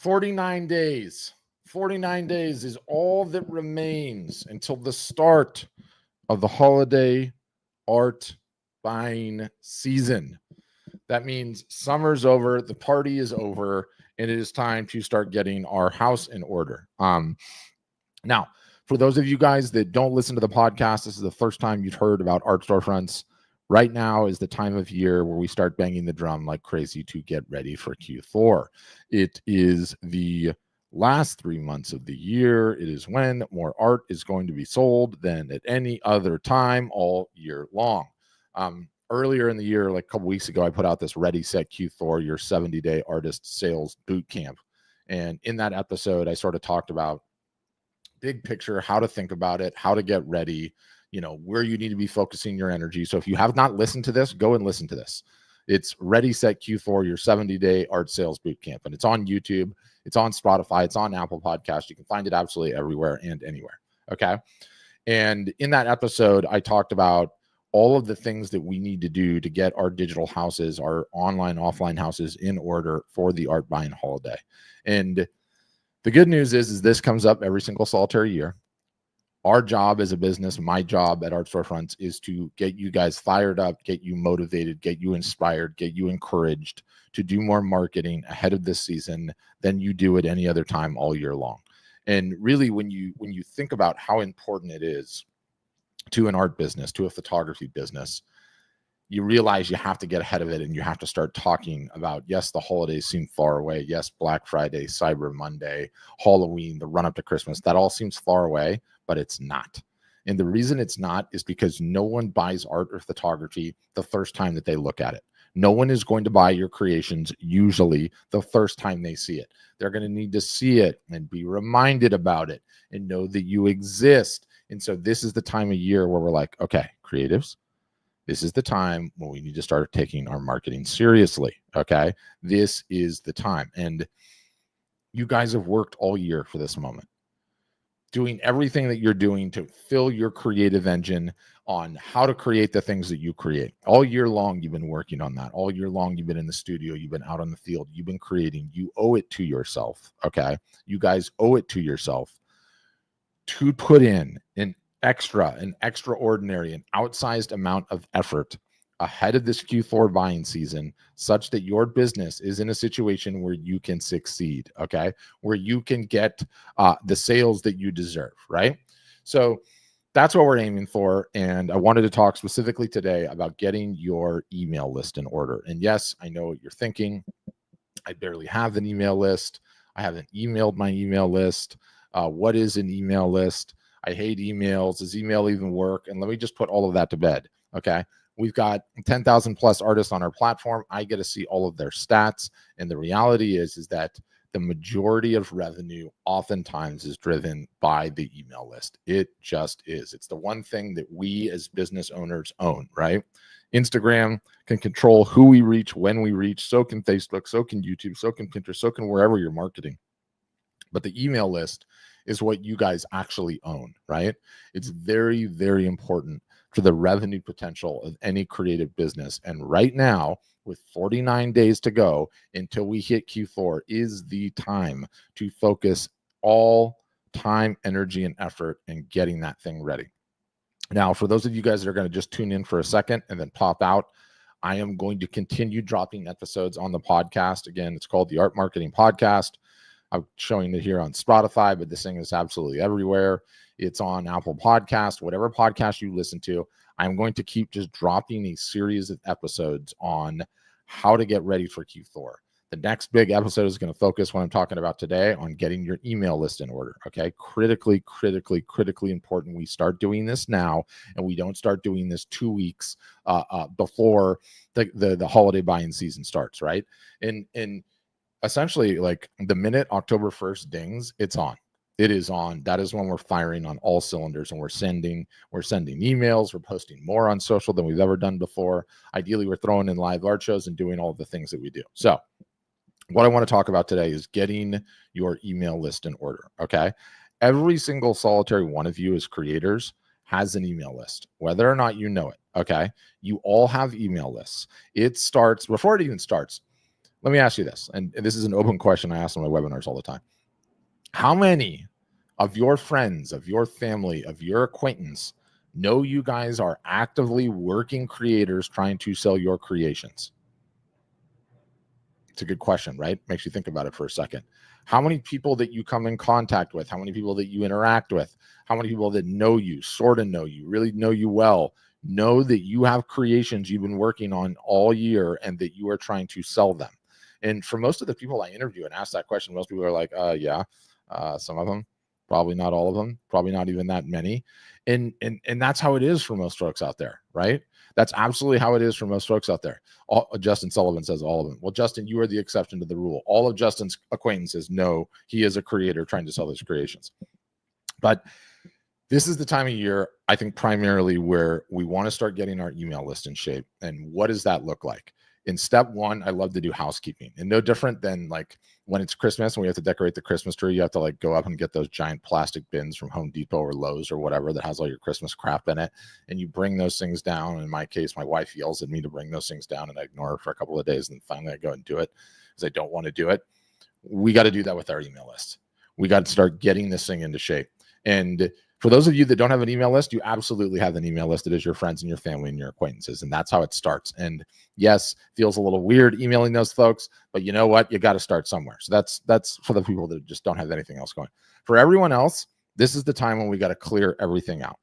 49 days. 49 days is all that remains until the start of the holiday art buying season. That means summer's over, the party is over, and it is time to start getting our house in order. Now, for those of you guys that don't listen to the podcast, this is the first time you've heard about art storefronts. Right now is the time of year where we start banging the drum like crazy to get ready for Q4. It is the last 3 months of the year. It is when more art is going to be sold than at any other time all year long. Earlier in the year, like a couple weeks ago, I put out this Ready, Set, Q4, your 70-day artist sales boot camp. And in that episode, I sort of talked about big picture, how to think about it, how to get ready, where you need to be focusing your energy. So if you have not listened to this, go and listen to this. It's Ready, Set, Q4, your 70-day art sales boot camp. And it's on YouTube. It's on Spotify. It's on Apple Podcasts. You can find it absolutely everywhere and anywhere. Okay. And in that episode, I talked about all of the things that we need to do to get our digital houses, our online, offline houses in order for the art buying holiday. And the good news is this comes up every single solitary year. Our job as a business, my job at Art Storefronts, is to get you guys fired up, get you motivated, get you inspired, get you encouraged to do more marketing ahead of this season than you do at any other time all year long. And really, when you think about how important it is to an art business, to a photography business, you realize you have to get ahead of it and you have to start talking about, yes, the holidays seem far away. Yes, Black Friday, Cyber Monday, Halloween, the run up to Christmas, that all seems far away, but it's not. And the reason it's not is because no one buys art or photography the first time that they look at it. No one is going to buy your creations usually the first time they see it. They're going to need to see it and be reminded about it and know that you exist. And so this is the time of year where we're like, okay, creatives, this is the time when we need to start taking our marketing seriously. Okay. This is the time. And you guys have worked all year for this moment, doing everything that you're doing to fill your creative engine on how to create the things that you create. All year long, you've been working on that. All year long, you've been in the studio. You've been out on the field. You've been creating. You owe it to yourself. Okay. You guys owe it to yourself to put in an extraordinary, an outsized amount of effort ahead of this Q4 buying season, such that your business is in a situation where you can succeed, okay? Where you can get the sales that you deserve, right? So that's what we're aiming for. And I wanted to talk specifically today about getting your email list in order. And yes, I know what you're thinking. I barely have an email list. I haven't emailed my email list. What is an email list? I hate emails. Does email even work? And let me just put all of that to bed. Okay. We've got 10,000 plus artists on our platform. I get to see all of their stats. And the reality is that the majority of revenue oftentimes is driven by the email list. It just is. It's the one thing that we as business owners own, right? Instagram can control who we reach, when we reach. So can Facebook, so can YouTube, so can Pinterest, so can wherever you're marketing. But the email list is what you guys actually own, right? It's very, very important for the revenue potential of any creative business. And right now, with 49 days to go until we hit Q4, is the time to focus all time, energy, and effort in getting that thing ready. Now, for those of you guys that are going to just tune in for a second and then pop out, I am going to continue dropping episodes on the podcast. Again, it's called the Art Marketing Podcast. I'm showing it here on Spotify, but this thing is absolutely everywhere. It's on Apple Podcasts, whatever podcast you listen to. I'm going to keep just dropping a series of episodes on how to get ready for Q4. The next big episode is going to focus, what I'm talking about today, on getting your email list in order. Okay. Critically important. We start doing this now, and we don't start doing this 2 weeks before the holiday buying season starts. Right. And essentially, like the minute October 1st dings, it's on. It is on. That is when we're firing on all cylinders, and we're sending emails. We're posting more on social than we've ever done before. Ideally, we're throwing in live art shows and doing all of the things that we do. So what I want to talk about today is getting your email list in order. Okay. Every single solitary one of you as creators has an email list, whether or not you know it. Okay. You all have email lists. It starts before it even starts. let me ask you this, and this is an open question I ask on my webinars all the time. How many of your friends, of your family, of your acquaintance know you guys are actively working creators trying to sell your creations? It's a good question, right? Makes you think about it for a second. How many people that you come in contact with, how many people that you interact with, how many people that know you, sort of know you, really know you well, know that you have creations you've been working on all year and that you are trying to sell them? And for most of the people I interview and ask that question, most people are like, yeah, some of them, probably not all of them, probably not even that many. And that's how it is for most folks out there, right? That's absolutely how it is for most folks out there. Justin Sullivan says all of them. Well, Justin, you are the exception to the rule. All of Justin's acquaintances know he is a creator trying to sell his creations. But this is the time of year, I think, primarily where we want to start getting our email list in shape. And what does that look like? In step one, I love to do housekeeping, and no different than like when it's Christmas and we have to decorate the Christmas tree. You have to like go up and get those giant plastic bins from Home Depot or Lowe's or whatever that has all your Christmas crap in it. And you bring those things down. In my case, my wife yells at me to bring those things down, and I ignore her for a couple of days. And finally I go and do it because I don't want to do it. We got to do that with our email list. We got to start getting this thing into shape. And for those of you that don't have an email list, you absolutely have an email list. It is your friends and your family and your acquaintances. And that's how it starts. And yes, feels a little weird emailing those folks, but you know what? You got to start somewhere. So that's for the people that just don't have anything else going. For everyone else, this is the time when we got to clear everything out.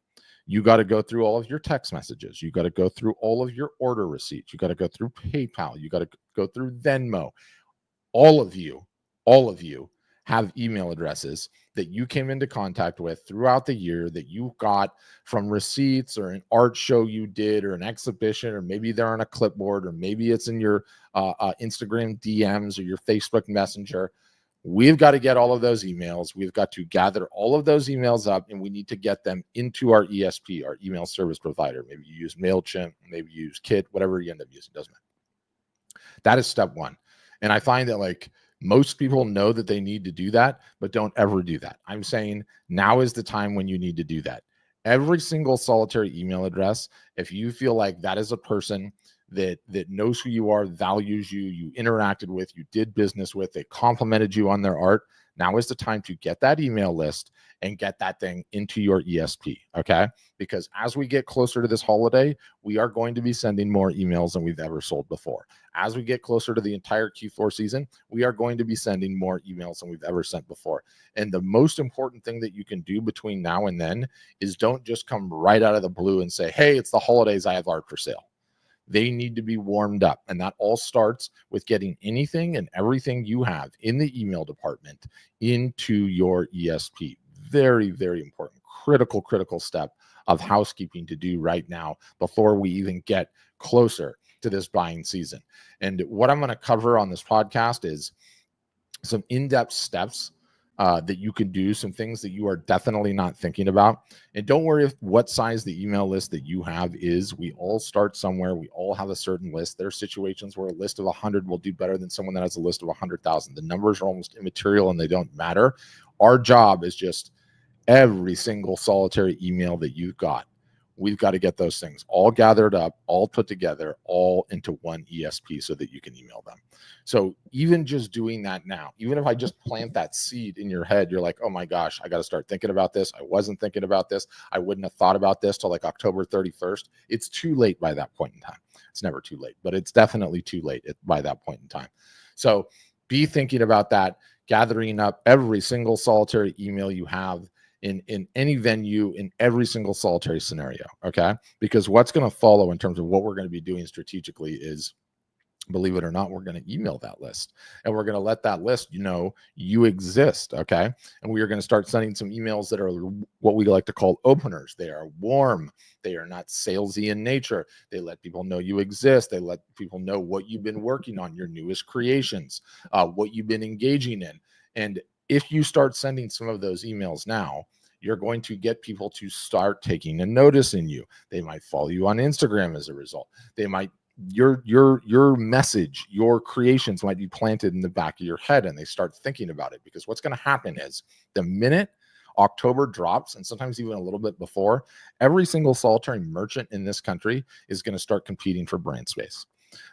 You got to go through all of your text messages. You got to go through all of your order receipts. You got to go through PayPal. You got to go through Venmo. All of you have email addresses that you came into contact with throughout the year that you got from receipts or an art show you did or an exhibition, or maybe they're on a clipboard, or maybe it's in your Instagram DMs or your Facebook Messenger. We've got to get all of those emails. We've got to gather all of those emails up, and we need to get them into our ESP, our email service provider. Maybe you use MailChimp, maybe you use Kit, whatever you end up using, doesn't matter. That is step one. And I find that like most people know that they need to do that, but don't ever do that. I'm saying now is the time when you need to do that. Every single solitary email address, if you feel like that is a person that knows who you are, values you, you interacted with, you did business with, they complimented you on their art, now is the time to get that email list and get that thing into your ESP, okay? Because as we get closer to this holiday, we are going to be sending more emails than we've ever sold before. As we get closer to the entire Q4 season, we are going to be sending more emails than we've ever sent before. And the most important thing that you can do between now and then is don't just come right out of the blue and say, hey, it's the holidays, I have art for sale. They need to be warmed up. And that all starts with getting anything and everything you have in the email department into your ESP. Very, very important, critical step of housekeeping to do right now before we even get closer to this buying season. And what I'm going to cover on this podcast is some in-depth steps that you can do, some things that you are definitely not thinking about. And don't worry if what size the email list that you have is. We all start somewhere. We all have a certain list. There are situations where a list of 100 will do better than someone that has a list of 100,000. The numbers are almost immaterial and they don't matter. Our job is just every single solitary email that you've got. We've got to get those things all gathered up, all put together, all into one ESP so that you can email them. So even just doing that now, even if I just plant that seed in your head, you're like, oh my gosh, I got to start thinking about this. I wasn't thinking about this. I wouldn't have thought about this till like October 31st. It's too late by that point in time. It's never too late, but it's definitely too late by that point in time. So be thinking about that, gathering up every single solitary email you have in any venue, in every single solitary scenario, okay? Because what's going to follow in terms of what we're going to be doing strategically is, believe it or not, we're going to email that list, and we're going to let that list you exist, okay? And we are going to start sending some emails that are what we like to call openers. They are warm. They are not salesy in nature. They let people know you exist. They let people know what you've been working on, your newest creations, what you've been engaging in. And if you start sending some of those emails now, you're going to get people to start taking a notice in you. They might follow you on Instagram as a result. They might, your message, your creations might be planted in the back of your head, and they start thinking about it. Because what's going to happen is the minute October drops, and sometimes even a little bit before, every single solitary merchant in this country is going to start competing for brand space.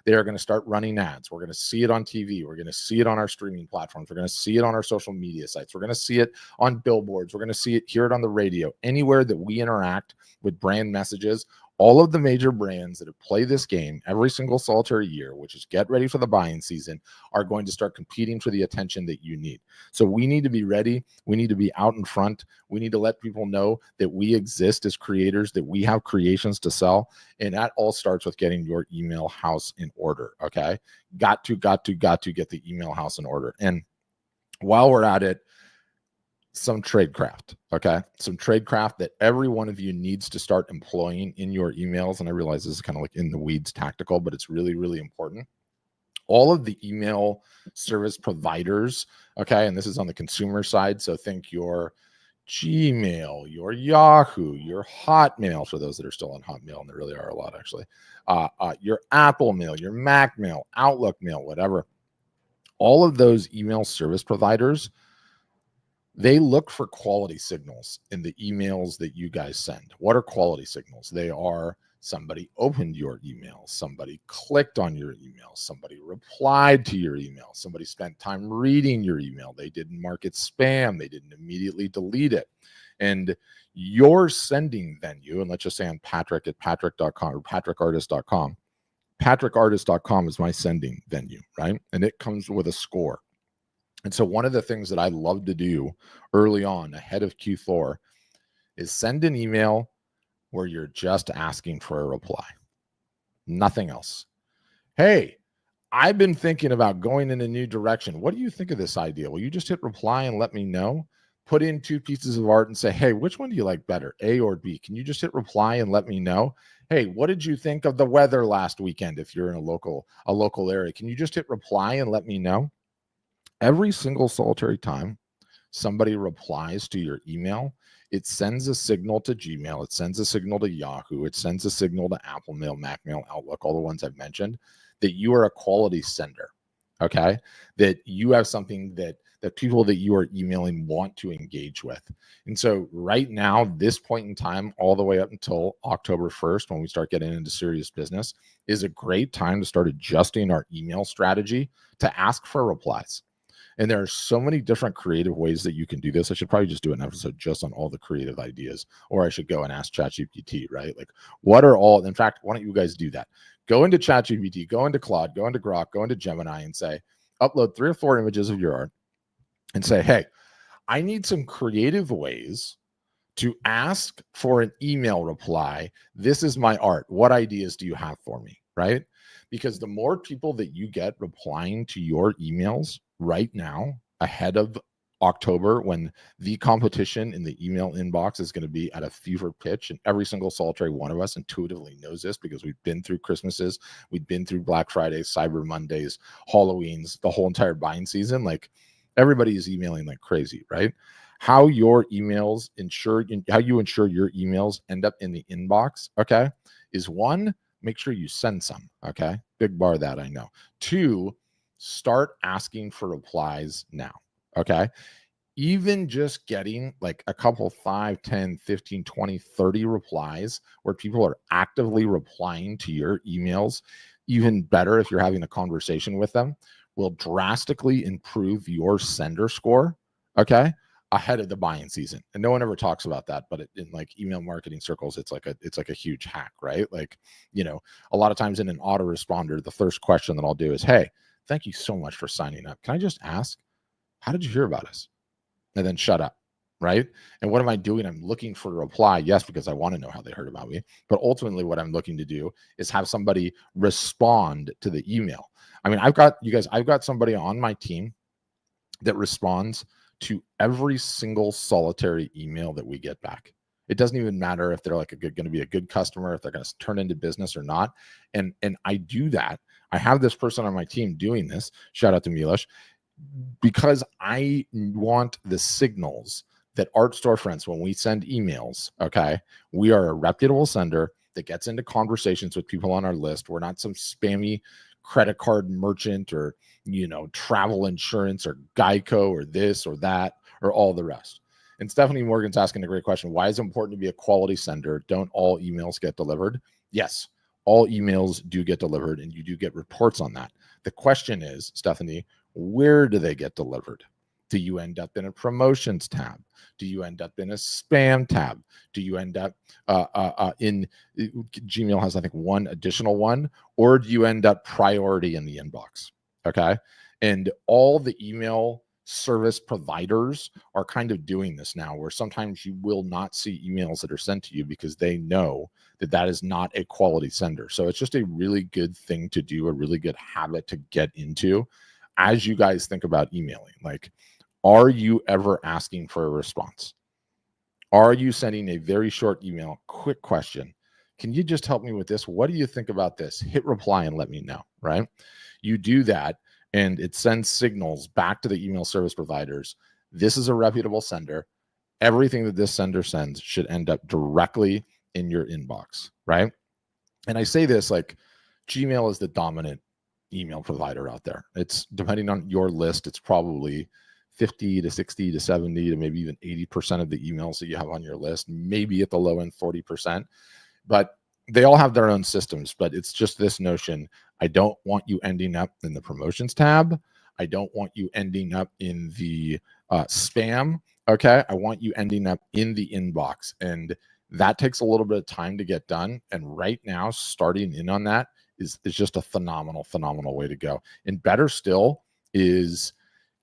They are going to start running ads. We're going to see it on TV. We're going to see it on our streaming platforms. We're going to see it on our social media sites. We're going to see it on billboards. We're going to see it, hear it on the radio. Anywhere that we interact with brand messages, all of the major brands that have played this game every single solitary year, which is get ready for the buying season, are going to start competing for the attention that you need. So we need to be ready. We need to be out in front. We need to let people know that we exist as creators, that we have creations to sell. And that all starts with getting your email house in order. Okay. Got to get the email house in order. And while we're at it, some tradecraft, okay? Some tradecraft that every one of you needs to start employing in your emails. And I realize this is kind of like in the weeds tactical, but it's really, really important. All of the email service providers, okay? And this is on the consumer side. So think your Gmail, your Yahoo, your Hotmail, for those that are still on Hotmail, and there really are a lot actually, your Apple Mail, your Mac Mail, Outlook Mail, whatever. All of those email service providers, they look for quality signals in the emails that you guys send. What are quality signals? They are somebody opened your email, somebody clicked on your email, somebody replied to your email, somebody spent time reading your email, they didn't mark it spam, they didn't immediately delete it. And your sending venue, and let's just say I'm Patrick at patrick.com or patrickartist.com. Patrickartist.com is my sending venue, right? And it comes with a score. And so one of the things that I love to do early on ahead of Q4 is send an email where you're just asking for a reply. Nothing else. Hey, I've been thinking about going in a new direction. What do you think of this idea? Will you just hit reply and let me know? Put in 2 pieces of art and say, hey, which one do you like better, A or B? Can you just hit reply and let me know? Hey, what did you think of the weather last weekend if you're in a local area? Can you just hit reply and let me know? Every single solitary time somebody replies to your email, it sends a signal to Gmail, it sends a signal to Yahoo, it sends a signal to Apple Mail, Mac Mail, Outlook, all the ones I've mentioned, that you are a quality sender, okay? That you have something that people that you are emailing want to engage with. And so right now, this point in time, all the way up until October 1st, when we start getting into serious business, is a great time to start adjusting our email strategy to ask for replies. And there are so many different creative ways that you can do this. I should probably just do an episode just on all the creative ideas, or I should go and ask ChatGPT, right? Like, what are all, in fact, why don't you guys do that? Go into ChatGPT, go into Claude, go into Grok, go into Gemini and say, upload 3 or 4 images of your art and say, hey, I need some creative ways to ask for an email reply. This is my art. What ideas do you have for me, right? Because the more people that you get replying to your emails right now, ahead of October, when the competition in the email inbox is going to be at a fever pitch, and every single solitary one of us intuitively knows this because we've been through Christmases, we've been through Black Fridays, Cyber Mondays, Halloweens, the whole entire buying season. Like, everybody is emailing like crazy, right? How your emails how you ensure your emails end up in the inbox, okay, is 1, make sure you send some, okay? Big bar that, I know. 2, start asking for replies now, okay? Even just getting like a couple 5, 10, 15, 20, 30 replies where people are actively replying to your emails, even better if you're having a conversation with them, will drastically improve your sender score, okay, ahead of the buying season. And no one ever talks about that, but in like email marketing circles, it's like a huge hack, right? Like, you know, a lot of times in an autoresponder, the first question that I'll do is, hey, thank you so much for signing up. Can I just ask, how did you hear about us? And then shut up, right? And what am I doing? I'm looking for a reply, yes, because I want to know how they heard about me. But ultimately, what I'm looking to do is have somebody respond to the email. I mean, I've got somebody on my team that responds to every single solitary email that we get back. It doesn't even matter if they're like going to be a good customer, if they're going to turn into business or not. And I do that. I have this person on my team doing this. Shout out to Milosh, because I want the signals that art storefronts, when we send emails, okay, we are a reputable sender that gets into conversations with people on our list. We're not some spammy credit card merchant or, you know, travel insurance or Geico or this or that or all the rest. And Stephanie Morgan's asking a great question. Why is it important to be a quality sender? Don't all emails get delivered? Yes, all emails do get delivered and you do get reports on that. The question is, Stephanie, where do they get delivered? Do you end up in a promotions tab? Do you end up in a spam tab? Do you end up in Gmail has, I think, one additional one, or do you end up priority in the inbox? Okay. And all the email service providers are kind of doing this now, where sometimes you will not see emails that are sent to you because they know that that is not a quality sender. So it's just a really good thing to do, a really good habit to get into as you guys think about emailing. Like, are you ever asking for a response? Are you sending a very short email? Quick question. Can you just help me with this? What do you think about this? Hit reply and let me know, right? You do that and it sends signals back to the email service providers. This is a reputable sender. Everything that this sender sends should end up directly in your inbox, right? And I say this like Gmail is the dominant email provider out there. It's depending on your list, it's probably 50 to 60 to 70 to maybe even 80% of the emails that you have on your list, maybe at the low end 40%. But they all have their own systems, but it's just this notion. I don't want you ending up in the promotions tab. I don't want you ending up in the spam. Okay. I want you ending up in the inbox. And that takes a little bit of time to get done. And right now, starting in on that is just a phenomenal, phenomenal way to go. And better still is,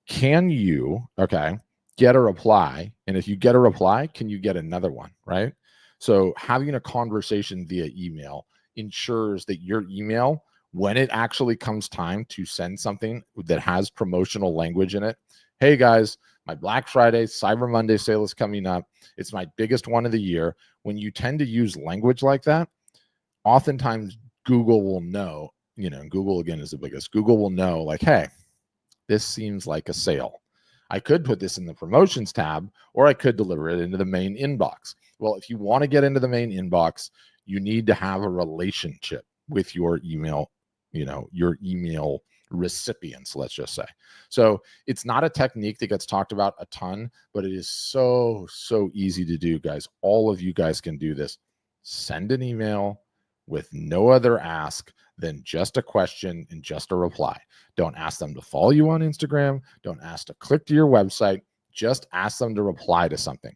can you, okay, get a reply? And if you get a reply, can you get another one, right? So having a conversation via email ensures that your email, when it actually comes time to send something that has promotional language in it, hey guys, my Black Friday, Cyber Monday sale is coming up. It's my biggest one of the year. When you tend to use language like that, oftentimes Google will know, Google again is the biggest. Google will know like, hey, this seems like a sale. I could put this in the promotions tab, or I could deliver it into the main inbox. Well, if you want to get into the main inbox, you need to have a relationship with your email, your email recipients, let's just say. So it's not a technique that gets talked about a ton, but it is so, so easy to do, guys. All of you guys can do this. Send an email with no other ask than just a question and just a reply. Don't ask them to follow you on Instagram. Don't ask to click to your website. Just ask them to reply to something.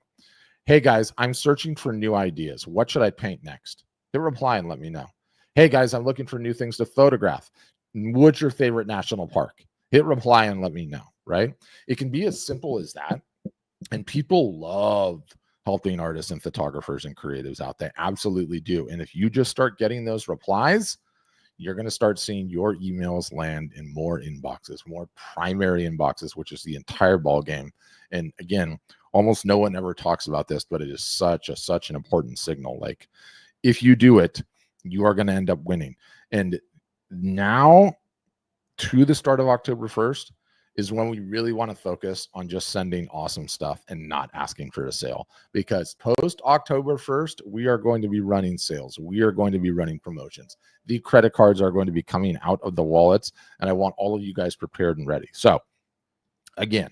Hey guys, I'm searching for new ideas. What should I paint next? Hit reply and let me know. Hey guys, I'm looking for new things to photograph. What's your favorite national park? Hit reply and let me know, right? It can be as simple as that. And people love helping artists and photographers and creatives out. They absolutely do. And if you just start getting those replies, you're going to start seeing your emails land in more inboxes, more primary inboxes, which is the entire ball game. And again, almost no one ever talks about this, but it is such an important signal. Like, if you do it, you are going to end up winning. And now to the start of October 1st is when we really want to focus on just sending awesome stuff and not asking for a sale, because post October 1st, we are going to be running sales. We are going to be running promotions. The credit cards are going to be coming out of the wallets, and I want all of you guys prepared and ready. So again,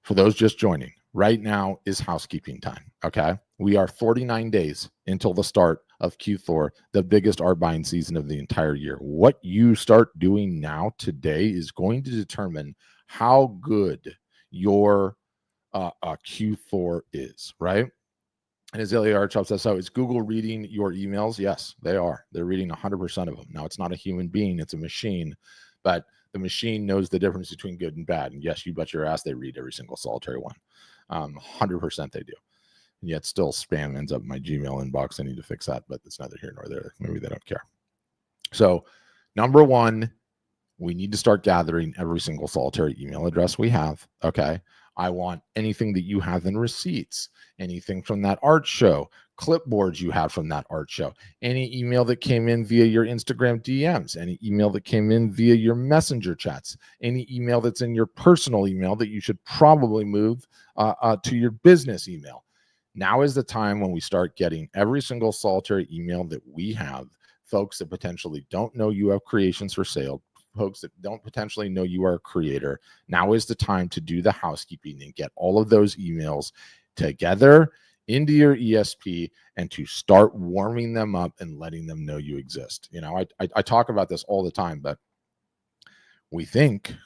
for those just joining, right now is housekeeping time. Okay. We are 49 days until the start of Q4, the biggest art buying season of the entire year. What you start doing now today is going to determine how good your Q4 is, right? And Azalea Art Shop says, so is Google reading your emails? Yes, they are. They're reading 100% of them. Now, it's not a human being, it's a machine, but the machine knows the difference between good and bad. And yes, you bet your ass they read every single solitary one. 100% they do. And yet still spam ends up in my Gmail inbox. I need to fix that, but it's neither here nor there. Maybe they don't care. So number one, we need to start gathering every single solitary email address we have. Okay. I want anything that you have in receipts, anything from that art show, clipboards you have from that art show, any email that came in via your Instagram DMs, any email that came in via your messenger chats, any email that's in your personal email that you should probably move to your business email. Now is the time when we start getting every single solitary email that we have, folks that potentially don't know you have creations for sale, folks that don't potentially know you are a creator. Now is the time to do the housekeeping and get all of those emails together into your ESP and to start warming them up and letting them know you exist. You know, I talk about this all the time, but we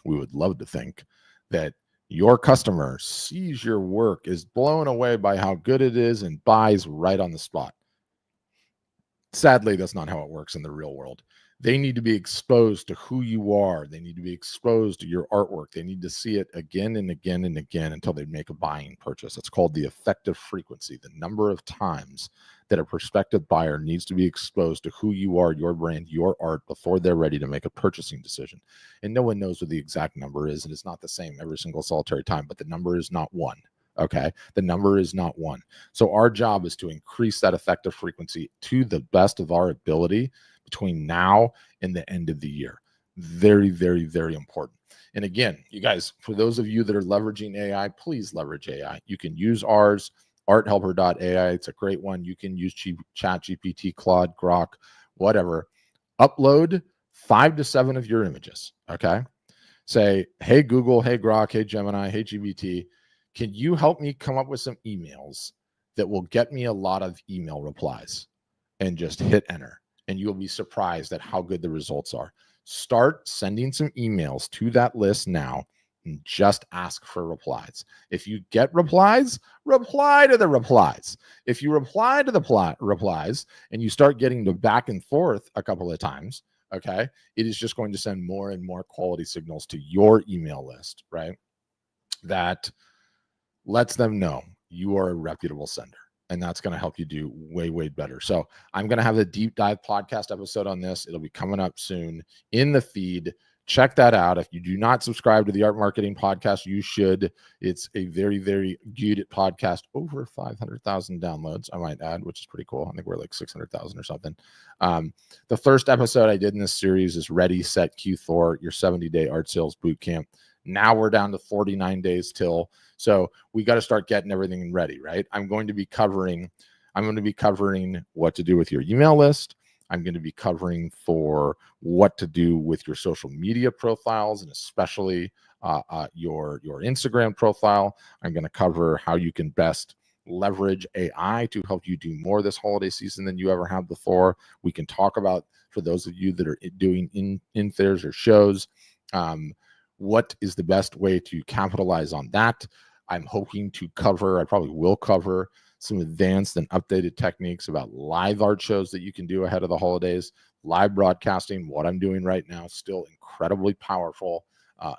would love to think that your customer sees your work, is blown away by how good it is, and buys right on the spot. Sadly, that's not how it works in the real world. They need to be exposed to who you are. They need to be exposed to your artwork. They need to see it again and again and again until they make a buying purchase. It's called the effective frequency, the number of times that a prospective buyer needs to be exposed to who you are, your brand, your art, before they're ready to make a purchasing decision. And no one knows what the exact number is, and it's not the same every single solitary time, but the number is not one. Okay. The number is not one. So our job is to increase that effective frequency to the best of our ability between now and the end of the year. Very, very, very important. And again, you guys, for those of you that are leveraging AI, please leverage AI. You can use ours, arthelper.ai. It's a great one. You can use ChatGPT, Claude, Grok, whatever. Upload 5 to 7 of your images. Okay. Say, hey, Google, hey, Grok, hey, Gemini, hey, GPT. Can you help me come up with some emails that will get me a lot of email replies? And just hit enter, and you'll be surprised at how good the results are. Start sending some emails to that list now and just ask for replies. If you get replies, reply to the replies. If you reply to the replies and you start getting the back and forth a couple of times, okay, it is just going to send more and more quality signals to your email list, right? That lets them know you are a reputable sender. And that's going to help you do way, way better. So I'm going to have a deep dive podcast episode on this. It'll be coming up soon in the feed. Check that out. If you do not subscribe to the Art Marketing Podcast, you should. It's a very, very good podcast. Over 500,000 downloads, I might add, which is pretty cool. I think we're like 600,000 or something. The first episode I did in this series is Ready, Set, Q4, your 70-day art sales boot camp. Now we're down to 49 days till. So we got to start getting everything ready, right? I'm going to be covering what to do with your email list. I'm going to be covering for what to do with your social media profiles, and especially your Instagram profile. I'm going to cover how you can best leverage AI to help you do more this holiday season than you ever have before. We can talk about, for those of you that are doing in-fairs or shows, what is the best way to capitalize on that. I'm hoping to cover, I probably will cover, some advanced and updated techniques about live art shows that you can do ahead of the holidays, live broadcasting, what I'm doing right now, still incredibly powerful,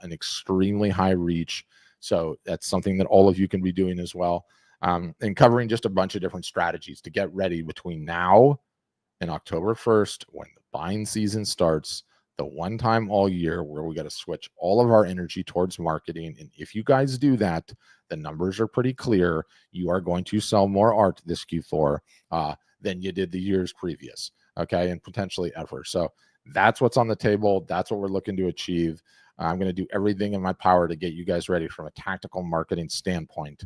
and extremely high reach. So that's something that all of you can be doing as well. And covering just a bunch of different strategies to get ready between now and October 1st, when the buying season starts, the one time all year where we got to switch all of our energy towards marketing. And if you guys do that, the numbers are pretty clear. You are going to sell more art this Q4 than you did the years previous, okay, and potentially ever. So that's what's on the table. That's what we're looking to achieve. I'm going to do everything in my power to get you guys ready from a tactical marketing standpoint.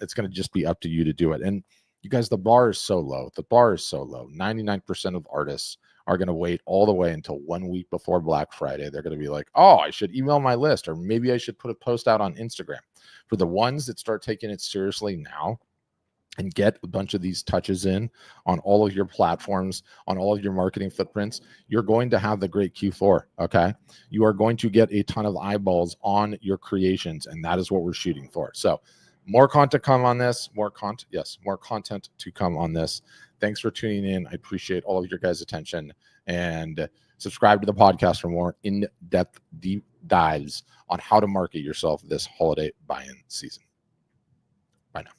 It's going to just be up to you to do it. And you guys, the bar is so low. The bar is so low. 99% of artists are going to wait all the way until 1 week before Black Friday. They're going to be like, oh, I should email my list, or maybe I should put a post out on Instagram. For the ones that start taking it seriously now and get a bunch of these touches in on all of your platforms, on all of your marketing footprints, you're going to have the great Q4, okay? You are going to get a ton of eyeballs on your creations, and that is what we're shooting for. So more content come on this, more content to come on this. Thanks for tuning in. I appreciate all of your guys' attention, and subscribe to the podcast for more in-depth deep dives on how to market yourself this holiday buy-in season. Bye now.